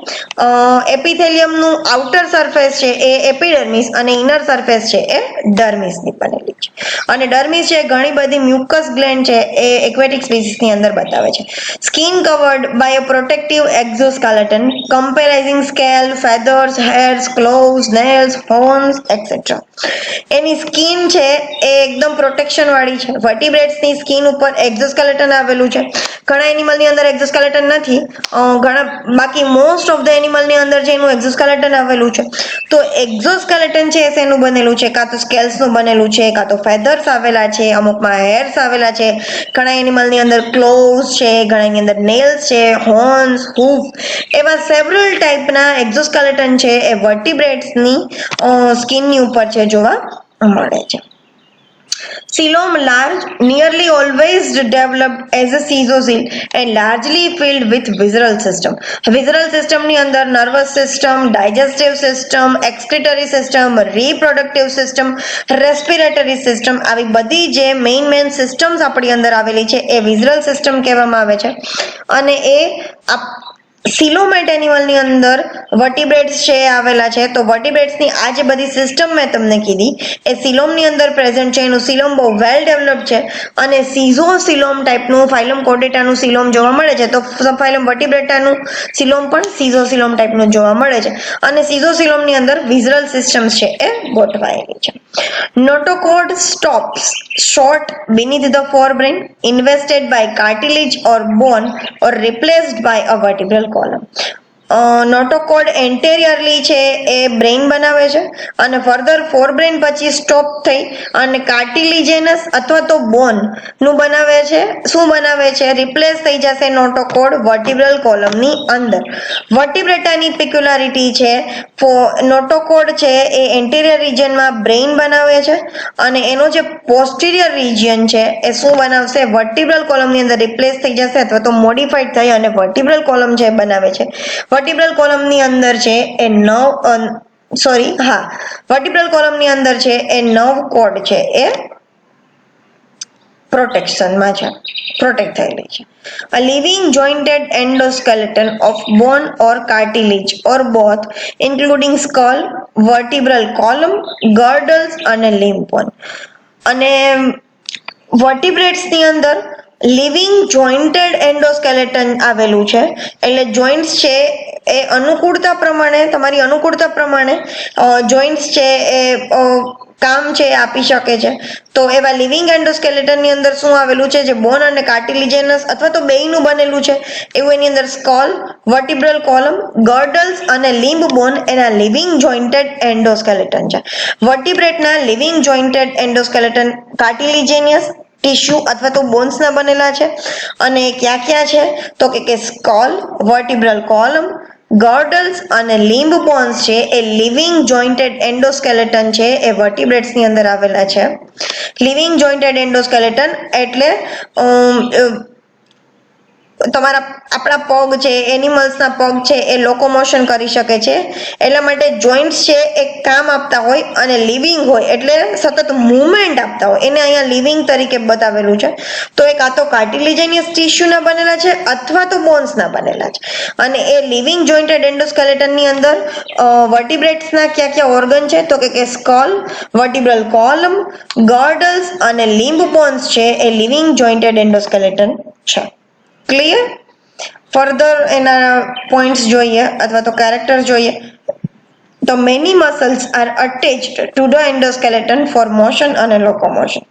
એપિથેલિયમનું આઉટર સરફેસ છે એ એપિડર્મિસ અને ઇનર સરફેસ છે એ ડર્મિસની બનેલી છે. અને ડર્મિસ છે ઘણી બધી મ્યુકસ ગ્લેન્ડ છે એ એક્વેટિક સ્પીસીસની અંદર બતાવે છે. Skin covered by a protective exoskeleton comprising scale, feathers, hairs, claws, nails, horns etcetera. એની સ્કિન છે એ એકદમ પ્રોટેક્શન વાળી છે. વર્ટિબ્રેટ્સની સ્કિન ઉપર એક્ઝોસ્કેલેટન આવેલું છે. ઘણા એનિમલની અંદર એક્ઝોસ્કેલેટન નથી, બાકી મોસ્ટ ઓફ ધ એનિમલની અંદર જે એનું એક્ઝોસ્કેલેટન આવેલું છે. તો એક્ઝોસ્કેલેટન છે શેનું બનેલું છે? કાં તો સ્કેલ્સનું બનેલું છે, કાં તો ફેધર્સ આવેલા છે, અમુકમાં હેર્સ આવેલા છે, ઘણા એનિમલની અંદર ક્લોવ્સ છે, ઘણાની અંદર નેલ્સ છે, હોર્ન્સ, હૂફ એવા સેવરલ ટાઈપના એક્ઝોસ્કેલેટન છે એ વર્ટિબ્રેટ્સની સ્કિનની ઉપર છે જોવા મળે છે. Coelom large, nearly always developed as a caesozyl and largely filled with visceral system. Visceral system ની અંદર nervous system, digestive system, excretory system, reproductive system, respiratory system આવી બધી જે મેઇન systems આપણી અંદર આવેલી છે એ visceral system કહેવામાં આવે છે. અને એ સિલોમેટ એનિમલની અંદર વર્ટિબ્રેટ્સ છે આવેલા છે. તો વર્ટિબ્રેટ્સની આ જે બધી સિસ્ટમ મેં તમને કીધી એ સિલોમની અંદર પ્રેઝન્ટ છે. એનું સિલોમ બહુ વેલ ડેવલપ છે અને સીઝો સિલોમ ટાઈપનું ફાઇલમ કોર્ડેટાનું સિલોમ જોવા મળે છે. તો ફાઇલમ વર્ટિબ્રેટાનું સિલોમ પણ સીઝો સિલોમ ટાઈપનું જોવા મળે છે અને સીઝો સિલોમની અંદર વિઝરલ સિસ્ટમ્સ છે એ ગોઠવાયેલી છે. નોટોકોડ stops short beneath the forebrain, invested by cartilage or bone or replaced by a vertebral column. નોટોકોડ એન્ટેરિયરલી છે એ બ્રેઇન બનાવે છે અને ફર્ધર ફોરબ્રેઇન પછી સ્ટોપ થઈ અને કાર્ટિલિજેનસ અથવા તો બોન નું બનાવે છે. શું બનાવે છે? રિપ્લેસ થઈ જશે નોટોકોડ વર્ટિબ્રલ કોલમની અંદર. વર્ટિબ્રેટાની પિક્યુલારિટી છે નોટોકોડ છે એ એન્ટેરિયર રિજનમાં બ્રેઇન બનાવે છે અને એનો જે પોસ્ટિરિયર રિજિયન છે એ શું બનાવશે? વર્ટિબ્રલ કોલમની અંદર રિપ્લેસ થઈ જશે અથવા તો મોડિફાઈડ થઈ અને વર્ટિબ્રલ કોલમ જે બનાવે છે. વર્ટિબ્રલ કોલમની અંદર છે એ વર્ટિબ્રલ કોલમની અંદર છે એ નર્વ કોડ છે એ પ્રોટેક્શનમાં છે, પ્રોટેક્ટ થયેલી છે. A living jointed endoskeleton of bone or cartilage or both, including skull, vertebral column, girdles અને limb bone. અને વર્ટિબ્રેટ્સ ની અંદર લિવિંગ જોઈન્ટેડ એન્ડોસ્કેલેટન આવેલું છે. એટલે જોઈન્ટ્સ છે એ અનુકૂળતા પ્રમાણે તમારી અનુકૂળતા પ્રમાણે જોઈન્ટ્સ છે એ કામ છે આપી શકે છે. તો એવા લિવિંગ એન્ડોસ્કેલેટન ની અંદર શું આવેલું છે? જે બોન અને કાર્ટિલિજેનસ અથવા તો બેયનું બનેલું છે એવું એની અંદર સ્કોલ, વર્ટિબ્રલ કોલમ, ગર્ડલ્સ અને લિમ્બ બોન એના લિવિંગ જોઈન્ટેડ એન્ડોસ્કેલેટન છે. વર્ટિબ્રેટના લિવિંગ જોઈન્ટેડ એન્ડોસ્કેલેટન કાર્ટિલિજેનિયસ ટિશ્યુ અથવા તો બોન્સ ના બનેલા છે અને ક્યાં ક્યાં છે? તો કે સ્કોલ, વર્ટિબ્રલ કોલમ, ગર્ડલ્સ અને લિમ્બ બોન્સ છે એ લિવિંગ જોઈન્ટેડ એન્ડોસ્કેલેટન છે એ વર્ટિબ્રેટ્સ ની અંદર આવેલા છે. લિવિંગ જોઈન્ટેડ એન્ડોસ્કેલેટન એટલે તમારા આપણા પગ છે, એનિમલ્સના પગ છે એ લોકોમોશન કરી શકે છે. એટલા માટે જોઈન્ટ્સ છે એ કામ આપતા હોય અને લિવિંગ હોય એટલે સતત મુવમેન્ટ આપતા હોય એને અહીંયા લિવિંગ તરીકે બતાવેલું છે. તો એ કાં તો કાર્ટિલિજેનિયસ ટિશ્યુના બનેલા છે અથવા તો બોન્સના બનેલા છે. અને એ લિવિંગ જોઈન્ટેડ એન્ડોસ્કેલેટનની અંદર વર્ટિબ્રેટ્સના ક્યાં ક્યાં ઓર્ગન છે? તો કે સ્કલ, વર્ટિબ્રલ કોલમ, ગર્ડલ્સ અને લિમ્બ બોન્સ છે એ લિવિંગ જોઈન્ટેડ એન્ડોસ્કેલેટન છે. ક્લિયર? ફર્ધર એના પોઈન્ટ્સ જોઈએ અથવા તો કેરેક્ટર જોઈએ તો many muscles are attached to the endoskeleton for motion અને લોકોમોશન.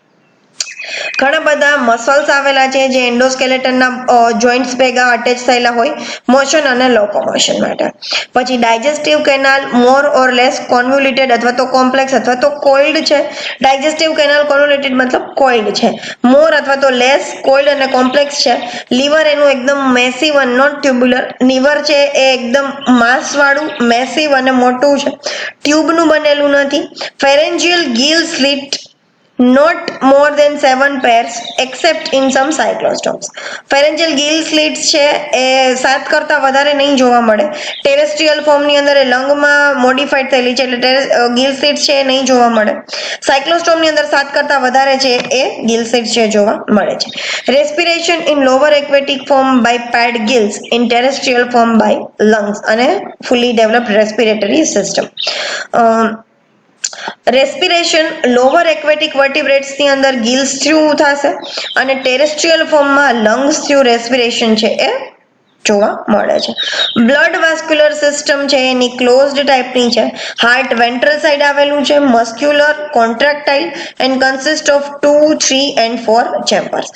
ઘણા બધા મસલ્સ આવેલા છે જે એન્ડોસ્કેલેટનના જોઈન્ટ્સ ભેગા અટેચ થયેલા હોય મોશન અને લોકોમોશન માટે. પછી ડાયજેસ્ટિવ કેનાલ મોર ઓર લેસ કોન્વ્યુલેટેડ અથવા તો કોમ્પ્લેક્સ અથવા તો કોઇલ્ડ છે. ડાયજેસ્ટિવ કેનાલ કોન્વ્યુલેટેડ મતલબ કોઇલ્ડ છે. મોર અથવા તો લેસ કોઇલ્ડ અને કોમ્પ્લેક્સ છે. લીવર એનું એકદમ મેસિવ અને નોટ ટ્યુબ્યુલર. લીવર છે એ એકદમ માસ વાળું, મેસિવ અને મોટું છે. ટ્યુબનું બનેલું નથી. Pharyngeal gill slit not more than 7 pairs except in some cyclostomes. Pharyngeal gill slits છે એ 7 કરતા વધારે નહીં જોવા મળે. ટેરેસ્ટ્રીયલ ફોર્મની અંદર એ લંગમાં મોડિફાઈડ થયેલી છે એટલે ગિલ સ્લિટ્સ છે એ નહીં જોવા મળે. સાયક્લોસ્ટોમની અંદર 7 કરતા વધારે છે એ ગિલ સ્લિટ્સ છે જોવા મળે છે. Respiration in lower aquatic form by paired gills in terrestrial form by lungs અને fully developed respiratory system. Respiration lower aquatic vertebrates ની અંદર ગિલ્સ થ્રુ થશે અને ટેરેસ્ટ્રીયલ ફોર્મમાં લંગ્સ થ્રુ રેસ્પિરેશન છે એ જોવા મળે છે. બ્લડ વાસ્ક્યુલર સિસ્ટમ છે એની ક્લોઝડ ટાઈપની છે. હાર્ટ વેન્ટ્રલ સાઈડ આવેલું છે. Muscular, contractile and consist of 2, 3 and 4 chambers.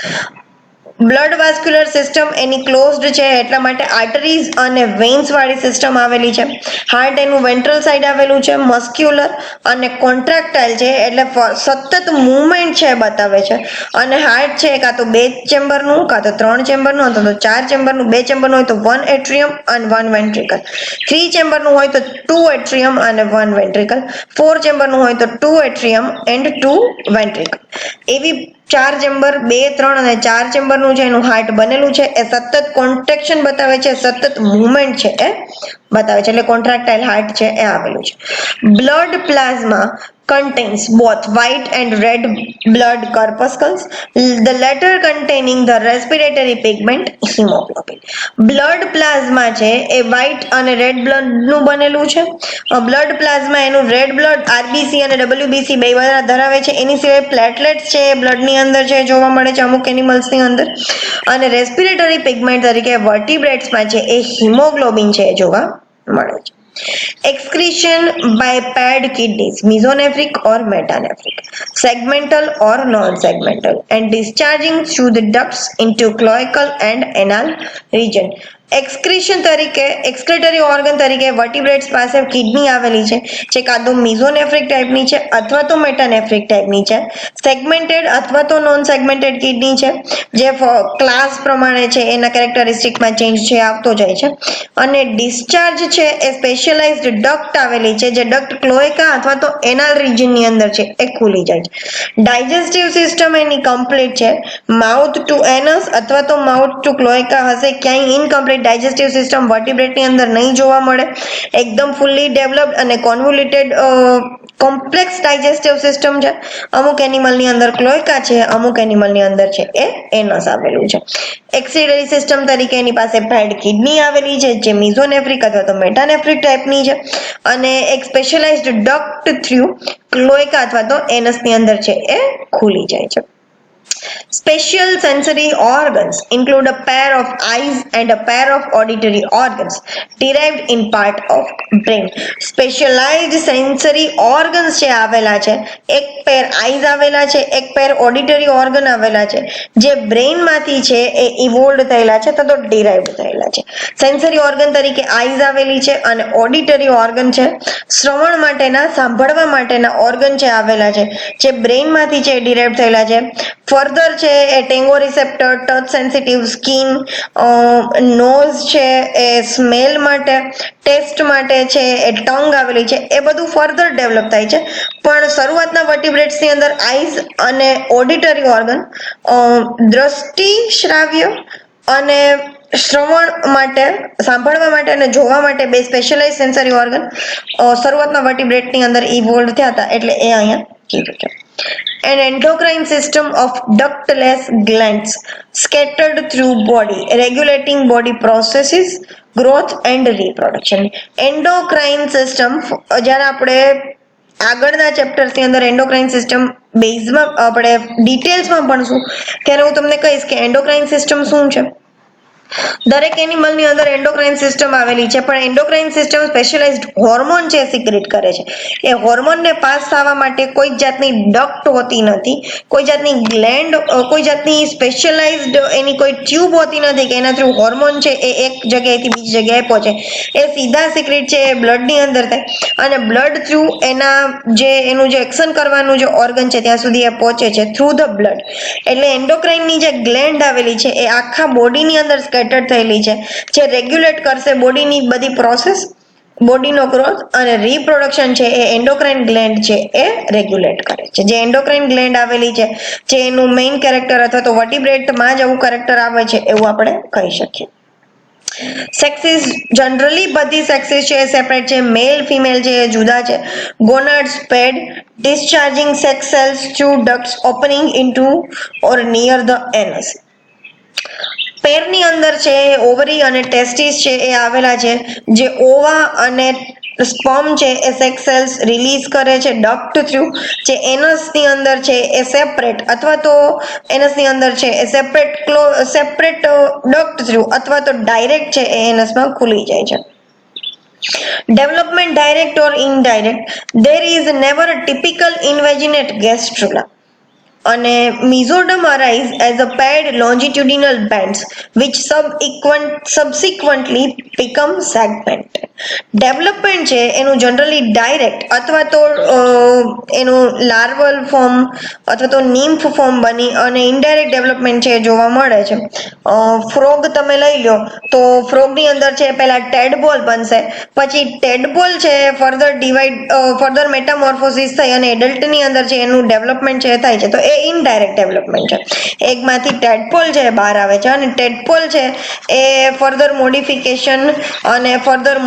Blood vascular system એની ક્લોઝડ છે એટલા માટે આર્ટરીઝ અને વેન્સ વાળી સિસ્ટમ આવેલી છે. હાર્ટ એનું વેન્ટ્રલ સાઈડ આવેલું છે. મસ્ક્યુલર અને કોન્ટ્રાક્ટાઇલ છે એટલે સતત મૂવમેન્ટ છે બતાવે છે. અને હાર્ટ છે કાં તો 2 ચેમ્બરનું, કાં તો 3 ચેમ્બરનું, અથવા તો 4 ચેમ્બરનું. 2 ચેમ્બરનું હોય તો 1 એટ્રિયમ અને 1 વેન્ટ્રિકલ. 3 ચેમ્બરનું હોય તો 2 એટ્રિયમ અને 1 વેન્ટ્રિકલ. 4 ચેમ્બરનું હોય તો 2 એટ્રિયમ એન્ડ 2 વેન્ટ્રિકલ. એવી 4 ચેમ્બર, 2, 3 અને 4 ચેમ્બરનું છે એનું હાર્ટ બનેલું છે. એ સતત કોન્ટ્રેક્શન બતાવે છે, સતત મૂવમેન્ટ છે એ બતાવે છે, એટલે કોન્ટ્રાક્ટાઇલ હાર્ટ છે એ આવેલું છે. Blood plasma contains both white and red blood corpuscles, the latter containing the respiratory pigment hemoglobin. Blood plasma છે એ વ્હાઇટ અને રેડ બ્લડ નું બનેલું છે. બ્લડ પ્લાઝમા એનું રેડ બ્લડ આરબીસી અને ડબલ્યુબીસી બે બધા ધરાવે છે. એની સિવાય પ્લેટલેટ્સ છે એ બ્લડ ની અંદર છે જોવા મળે છે અમુક એનિમલ્સ ની અંદર. અને રેસ્પિરેટરી પિગમેન્ટ તરીકે વર્ટિબ્રેટ્સમાં છે એ હિમોગ્લોબિન છે જોવા મળે છે. Excretion by paired kidneys, mesonephric or metanephric, segmental or non-segmental, and discharging through the ducts into cloacal and anal region. એક્સક્રીશન તરીકે એક્સક્રેટરી ઓર્ગન તરીકે વર્ટિબ્રેટ્સ પાસે કિડની આવેલી છે, જે કાં તો મિઝોનેફ્રિક ટાઈપની છે અથવા તો મેટાનેફ્રિક ટાઈપની છે. સેગમેન્ટેડ અથવા તો નોન સેગમેન્ટેડ કિડની છે, જે ક્લાસ પ્રમાણે છે એના કેરેક્ટરિસ્ટિકમાં ચેન્જ છે આવતો જાય છે. અને ડિસ્ચાર્જ છે એ સ્પેશિયલાઇઝ્ડ ડક્ટ આવેલી છે, જે ડક્ટ ક્લોએકા અથવા તો એનાલ રિજનની અંદર છે એ ખુલી જાય છે. ડાયજેસ્ટિવ સિસ્ટમ એની કમ્પ્લીટ છે. માઉથ ટુ એનસ અથવા તો માઉથ ટુ ક્લોએકા હશે, ક્યાંય ઇનકમ્પ્લીટ ડાયજેસ્ટિવ સિસ્ટમ વર્ટિબ્રેટની અંદર નહીં જોવા મળે. એકદમ ફુલ્લી ડેવલપ્ડ અને કોન્વોલ્યુટેડ કોમ્પ્લેક્સ ડાયજેસ્ટિવ સિસ્ટમ છે. અમુક એનિમલની અંદર ક્લોએકા છે, અમુક એનિમલની અંદર છે એ એનસ આવેલું છે. એક્સિલરી સિસ્ટમ તરીકે એની પાસે પેડ કિડની આવેલી છે, જે મિઝોનેફ્રિક અથવા તો મેટાનેફ્રિક ટાઈપની છે. અને એક સ્પેશિયલાઇઝ્ડ ડક્ટ થ્રુ ક્લોએકા અથવા તો એનસની અંદર છે એ ખુલી જાય છે. Special sensory organs include a pair of eyes and a pair of auditory organs derived in part of brain. Specialized sensory organs જે આવેલા છે, એક પેર આઈઝ આવેલા છે, એક પેર ઓડિટરી ઓર્ગન આવેલા છે, જે બ્રેઇન માંથી છે એ ઇવોલ્વ થયેલા છે તો ડિરાઇવ્ડ થયેલા છે. સેન્સરી ઓર્ગન તરીકે આઈઝ આવેલી છે અને ઓડિટરી ઓર્ગન છે શ્રવણ માટેના સાંભળવા માટેના ઓર્ગન છે આવેલા છે, જે બ્રેઇન માંથી છે ડિરાઇવ થયેલા છે. ફર્ધર છે એ tangoreceptor, touch sensitive, skin, nose છે એ સ્મેલ માટે, ટેસ્ટ માટે છે એ ટંગ આવેલી છે, એ બધું ફર્ધર ડેવલપ થાય છે. પણ શરૂઆતના વર્ટિબ્રેટ્સની અંદર આઈઝ અને ઓડિટરી ઓર્ગન દ્રષ્ટિ, શ્રાવ્ય અને શ્રવણ માટે, સાંભળવા માટે અને જોવા માટે બે સ્પેશિયલાઇઝ સેન્સરી ઓર્ગન શરૂઆતના વર્ટિબ્રેટની અંદર ઇવોલ્વ થયા હતા, એટલે એ અહીંયા કીધું છે. An endocrine system of ductless glands scattered through body, regulating body processes, growth and reproduction. Endocrine system, જ્યારે આપણે આગળના ચેપ્ટર્સની અંદર એન્ડોક્રાઇન સિસ્ટમ બેઝમાં આપણે ડિટેલ્સમાં ભણશું ત્યારે હું તમને કહીશ કે એન્ડોક્રાઇન સિસ્ટમ શું છે. દરેક એનિમલની અંદર એન્ડોક્રાઇન સિસ્ટમ આવેલી છે, પણ એન્ડોક્રાઇન સિસ્ટમ સ્પેશિયલાઇઝ્ડ હોર્મોન છે સિક્રેટ કરે છે. એ હોર્મોનને પાસ થવા માટે કોઈ જાતની ડક્ટ હોતી નથી, કોઈ જાતની ગ્લેન્ડ, કોઈ જાતની સ્પેશિયલાઇઝ્ડ એની કોઈ ટ્યુબ હોતી નથી કે એના થ્રુ હોર્મોન છે એ એક જગ્યાએથી બીજી જગ્યાએ પહોંચે. એ સીધા સિક્રેટ છે એ બ્લડની અંદર થાય અને બ્લડ થ્રુ એનું જે એક્શન કરવાનું જે ઓર્ગન છે ત્યાં સુધી એ પહોંચે છે થ્રુ ધ બ્લડ. એટલે એન્ડોક્રાઇનની જે ગ્લેન્ડ આવેલી છે એ આખા બોડીની અંદર સ્કેટર્ડ થયેલી છે, જે રેગ્યુલેટ કરશે બોડીની બધી પ્રોસેસ, બોડીનો ગ્રોથ અને રિપ્રોડક્શન છે એ એન્ડોક્રાઇન ગ્લેન્ડ છે એ રેગ્યુલેટ કરે છે. જે એન્ડોક્રાઇન ગ્લેન્ડ આવેલી છે, જે એનું મેઇન કેરેક્ટર અથવા તો વર્ટિબ્રેટમાં જ એવું કેરેક્ટર આવે છે એવું આપણે કહી શકીએ. સેક્સિસ જનરલી બધી સેક્સિસ છે સેપરેટ છે, મેલ ફિમેલ છે એ જુદા છે. ગોનાડ્સ pad discharging sex cells through ducts opening into or near the anus. પેરની અંદર છે ઓવરી અને ટેસ્ટિસ છે એ આવેલા છે, જે ઓવા અને સ્પર્મ છે એ સેક્સ સેલ્સ રિલીઝ કરે છે ડક્ટ થ્રુ. જે એનસ ની અંદર છે એ સેપરેટ અથવા તો એનસ ની અંદર છે એ સેપરેટ ડક્ટ થ્રુ અથવા તો ડાયરેક્ટ છે એ એનસમાં ખુલી જાય છે. Development direct or indirect, there is never a typical invaginate gastrula. અને mesoderm arise as a paired longitudinal bands which subsequently become segmented. Development છે એનું જનરલી ડાયરેક્ટ અથવા તો એનું લાર્વલ ફોર્મ અથવા તો નિમ્ફ ફોર્મ બની અને ઇનડાયરેક્ટ ડેવલપમેન્ટ છે જોવા મળે છે. ફ્રોગ તમે લઈ લો તો ફ્રોગની અંદર છે પહેલા ટેડબોલ બનશે, પછી ટેડબોલ છે ફર્ધર મેટામોર્ફોસિસ થઈ અને એડલ્ટની અંદર છે એનું ડેવલપમેન્ટ છે થાય છે. તો એ ઇનડાયરેક્ટ ડેવલપમેન્ટ છે. એગમાંથી ટેડપોલ છે એ બહાર આવે છે, અને ટેડપોલ છે એ ફર્ધર મોડિફિકેશન અને ફર્ધર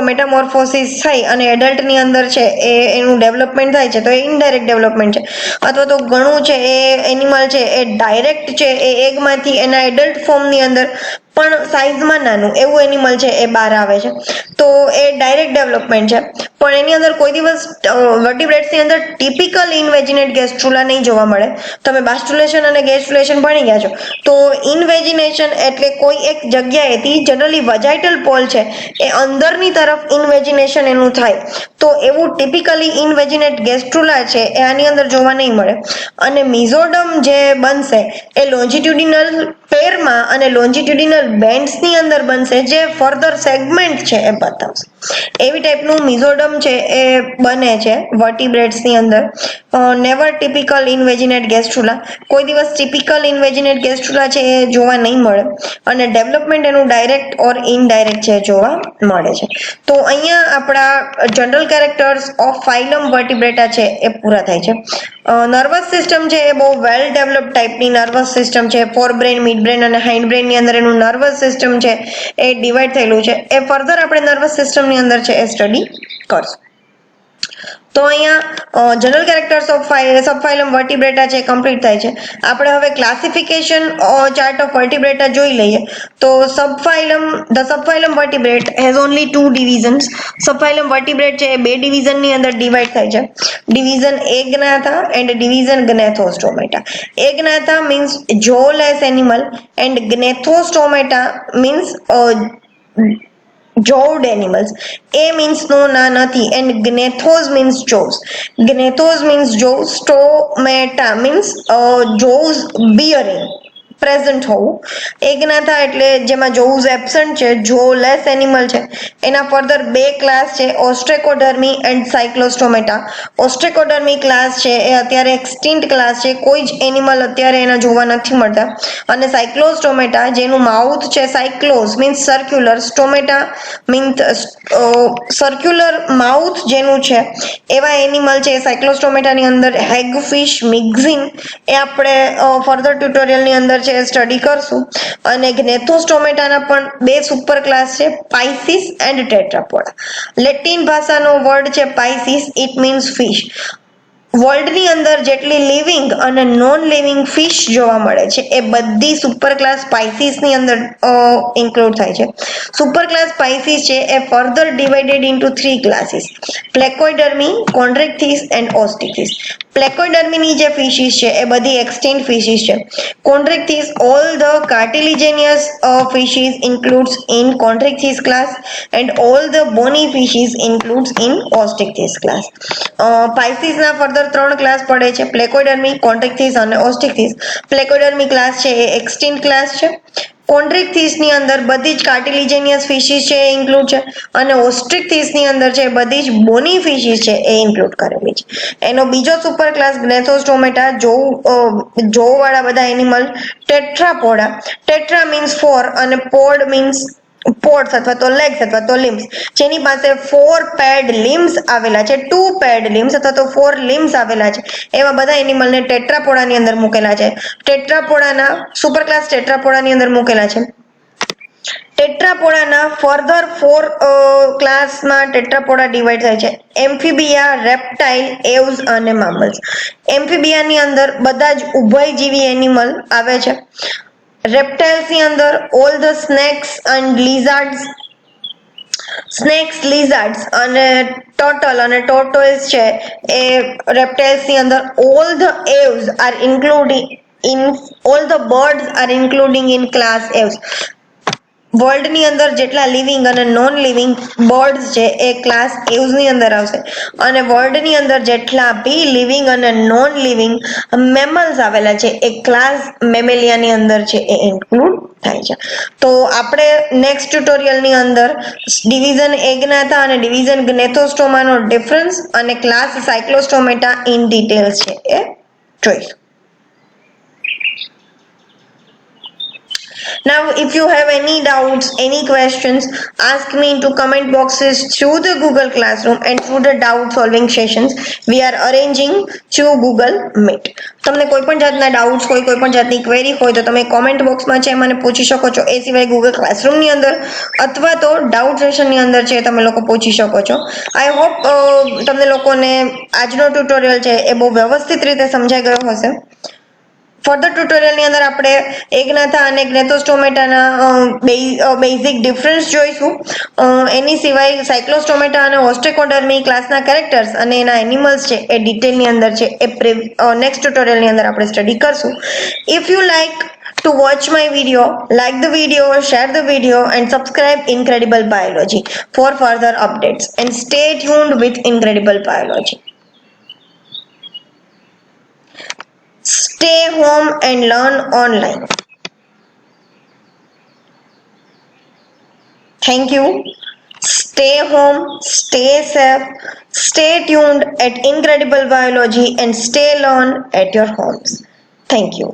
મેટામોર્ફોસિસ થઈ અને એડલ્ટની અંદર છે એ એનું ડેવલપમેન્ટ થાય છે, તો એ ઇનડાયરેક્ટ ડેવલપમેન્ટ છે. અથવા તો ઘણું છે એ એનિમલ છે એ ડાયરેક્ટ છે એ એગમાંથી એના એડલ્ટ ફોર્મની અંદર પણ સાઇઝમાં નાનું એવું એનિમલ છે એ બહાર આવે છે, તો એ ડાયરેક્ટ ડેવલપમેન્ટ છે. પણ એની અંદર કોઈ દિવસ વર્ટિબ્રેટ્સની અંદર ટિપિકલ ઇનવેજિનેટ ગેસ્ટ્રુલા નહીં જોવા મળે. તમે બાસ્ટ્યુલેશન અને ગેસ્ટ્રુલેશન ભણી ગયા છો, તો ઇનવેજિનેશન એટલે કોઈ એક જગ્યાએથી જનરલી વજાઇટલ પોલ છે એ અંદરની તરફ ઇનવેજિનેશન એનું થાય, તો એવું ટિપિકલી ઇનવેજિનેટ ગેસ્ટ્રુલા છે એ આની અંદર જોવા નહીં મળે. અને મિઝોડમ જે બનશે એ લોન્જિટ્યુડિનલ પેરમાં અને લોન્જિટ્યુડિનલ બેન્ડ્સની અંદર બનશે, જે ફર્ધર સેગમેન્ટ છે એ બતાવશે. એવી ટાઈપનું મિઝોડમ છે એ બને છે વર્ટિબ્રેટ્સની અંદર. નેવર ટિપિકલ ઇનવેજિનેટ ગેસ્ટ્રુલા, કોઈ દિવસ ટિપિકલ ઇનવેજિનેટ ગેસ્ટ્રુલા છે એ જોવા નહીં મળે, અને ડેવલપમેન્ટ એનું ડાયરેક્ટ ઓર ઇનડાયરેક્ટ છે જોવા મળે છે. તો અહીંયા આપણા જનરલ કેરેક્ટર્સ ઓફ ફાઇલમ વર્ટિબ્રેટા છે એ પૂરા થાય છે. નર્વસ સિસ્ટમ છે એ બહુ વેલ ડેવલપ ટાઈપની નર્વસ સિસ્ટમ છે. ફોર બ્રેન, મિડ બ્રેન અને હાઇન્ડ બ્રેનની અંદર એનું નર્વસ સિસ્ટમ છે એ ડિવાઈડ થયેલું છે. એ ફર્ધર આપણે નર્વસ સિસ્ટમની અંદર છે એ સ્ટડી કરશું. તો અહીંયા જનરલ કેરેક્ટર્સ ઓફ સબફાઇલમ વર્ટિબ્રેટા છે કમ્પ્લીટ થાય છે. આપણે હવે ક્લાસિફિકેશન ચાર્ટ ઓફ વર્ટિબ્રેટા જોઈ લઈએ. તો the subphylum vertebrate has only 2 divisions. Subphylum vertebrate છે એ 2 ડિવિઝનની અંદર ડિવાઈડ થાય છે. Division agnatha and division gnathostomata. Agnatha means jawless animal and gnethostomata means jawed animals. A means no, ના નથી, and gnethos means jaws. Gnethos means jaws. Stomata means jaws bearing, present હોવું. એગ્નાથા એટલે જેમાં જોઉઝ એબસન્ટ છે, જોલેસ એનિમલ છે. એના ફર્ધર 2 ક્લાસ છે, ઓસ્ટ્રેકોડર્મી એન્ડ સાયક્લોસ્ટોમેટા. ઓસ્ટ્રેકોડર્મી ક્લાસ છે એ અત્યારે એક્સટિન્ક્ટ ક્લાસ છે, કોઈ જ એનિમલ અત્યારે એના જોવા નથી મળતા. અને સાયક્લોસ્ટોમેટા જેનું માઉથ છે cyclos means circular, stomata means circular mouth જેનું છે એવા એનિમલ છે સાયક્લોસ્ટોમેટાની અંદર. હેગફિશ, મિક્ઝિન એ આપણે ફર્ધર ટ્યુટોરિયલની અંદર છે સ્ટડી કરશું. અને ગ્નેથોસ્ટોમેટાના પણ 2 સુપર ક્લાસ છે, પાઇસિસ એન્ડ ટેટ્રાપોડા. લેટિન ભાષાનો વર્ડ છે પાઇસિસ, ઇટ મીન્સ ફિશ. વર્લ્ડની અંદર જેટલી લિવિંગ અને નોન લિવિંગ ફિશ જોવા મળે છે એ બધી સુપર ક્લાસ પાઇસિસની અંદર ઇન્ક્લુડ થાય છે. સુપર ક્લાસ પાઇસિસ છે એ further divided into 3 classes: placodermi, chondrichthyes and osteichthyes. પ્લેકોઇડર્મીની જે ફિશિસ છે એ બધી એક્સટિન્ક્ટ ફિશિસ છે. Chondrichthyes, all the cartilaginous fishes includes in chondrichthyes class and all the bony fishes includes in osteichthyes class. પાઇસિસના ફર્ધર 3 ક્લાસ પડે છે: પ્લેકોઇડર્મી, કોન્ડ્રેક્થિસ અને ઓસ્ટિકિસ. પ્લેકોઇડર્મી ક્લાસ છે એ એક્સટિન્ક્ટ ક્લાસ છે. કોન્ડ્રેક્થિસની અંદર બધી જ કાર્ટિલિજેનિયસ ફિશિસ છે એ ઇન્ક્લુડ છે, અને ઓસ્ટ્રિકથિસની અંદર છે બધી જ બોની ફિશિસ છે એ ઇન્ક્લુડ કરેલી છે. એનો બીજો સુપર ક્લાસ ગ્નેથોસ્ટોમેટા, જોવાળા બધા એનિમલ. ટેટ્રાપોડા, ટેટ્રા મીન્સ 4 અને પોડ મીન્સ પોડ્સ અથવા તો લેગ્સ અથવા તો લિમ્સ. જેની પાસે 4 પેડ લિમ્સ આવેલા છે, 2 પેડ લિમ્સ અથવા તો 4 લિમ્સ આવેલા છે, એવા બધા એનિમલને ટેટ્રાપોડાની અંદર મૂકેલા છે. ટેટ્રાપોડાના સુપર ક્લાસ ટેટ્રાપોડાની અંદર મૂકેલા છે. ટેટ્રાપોડાના ફર્ધર 4 ક્લાસમાં ટેટ્રાપોડા ડિવાઈડ થાય છે: એમ્ફીબિયા, રેપ્ટાઇલ, એવ્સ અને મામલ્સ. એમ્ફીબિયાની અંદર બધા જ ઉભયજીવી એનિમલ આવે છે. રેપ્ટાઇલ્સની અંદર all the snakes and lizards, અને ટોટલ અને ટોર્ટોઇસ છે એ રેપ્ટાઇલ્સની અંદર. All the aves are including in all the birds are including in class aves. વર્લ્ડની અંદર જેટલા લિવિંગ અને નોન લિવિંગ બર્ડ્સ છે એ ક્લાસ એવ્સની અંદર આવશે, અને વર્લ્ડની અંદર જેટલા બી લિવિંગ અને નોન લિવિંગ મેમલ્સ આવેલા છે એ ક્લાસ મેમેલિયાની અંદર છે એ ઇન્ક્લુડ થાય છે. તો આપણે નેક્સ્ટ ટ્યુટોરિયલની અંદર ડિવિઝન એગ્નાથા અને ડિવિઝન ગ્નેથોસ્ટોમાનો ડિફરન્સ અને ક્લાસ સાયક્લોસ્ટોમેટા ઇન ડિટેલ્સ છે એ જોઈશું. Now, if you have any doubts, any questions, ask me into comment boxes through the Google Classroom and through the doubt solving sessions we are arranging through Google Meet. તમને કોઈ પણ જાતના ડાઉટ્સ હોય, કોઈ પણ જાતની ક્વેરી હોય તો તમે કોમેન્ટ બોક્સમાં છે મને પૂછી શકો છો. એ સિવાય ગૂગલ ક્લાસરૂમની અંદર અથવા તો ડાઉટ સેશનની અંદર છે તમે લોકો પૂછી શકો છો. આઈ હોપ તમને લોકોને આજનો ટ્યુટોરિયલ છે એ બહુ વ્યવસ્થિત રીતે સમજાઈ ગયો હશે. ફર્ધર ટ્યુટોરિયલની અંદર આપણે એગ્નાથા અને ગ્નેથોસ્ટોમેટાના બેઝિક ડિફરન્સ જોઈશું. એની સિવાય સાયક્લોસ્ટોમેટા અને ઓસ્ટ્રેકોડર્મી ક્લાસના કેરેક્ટર્સ અને એના એનિમલ્સ છે એ ડિટેલની અંદર છે એ નેક્સ્ટ ટ્યુટોરિયલની અંદર આપણે સ્ટડી કરશું. If you like to watch my video, like the video, share the video and subscribe Incredible Biology for further updates and stay tuned with Incredible Biology. Stay home and learn online. Thank you. Stay home, stay safe, stay tuned at Incredible Biology and stay learn at your homes. Thank you.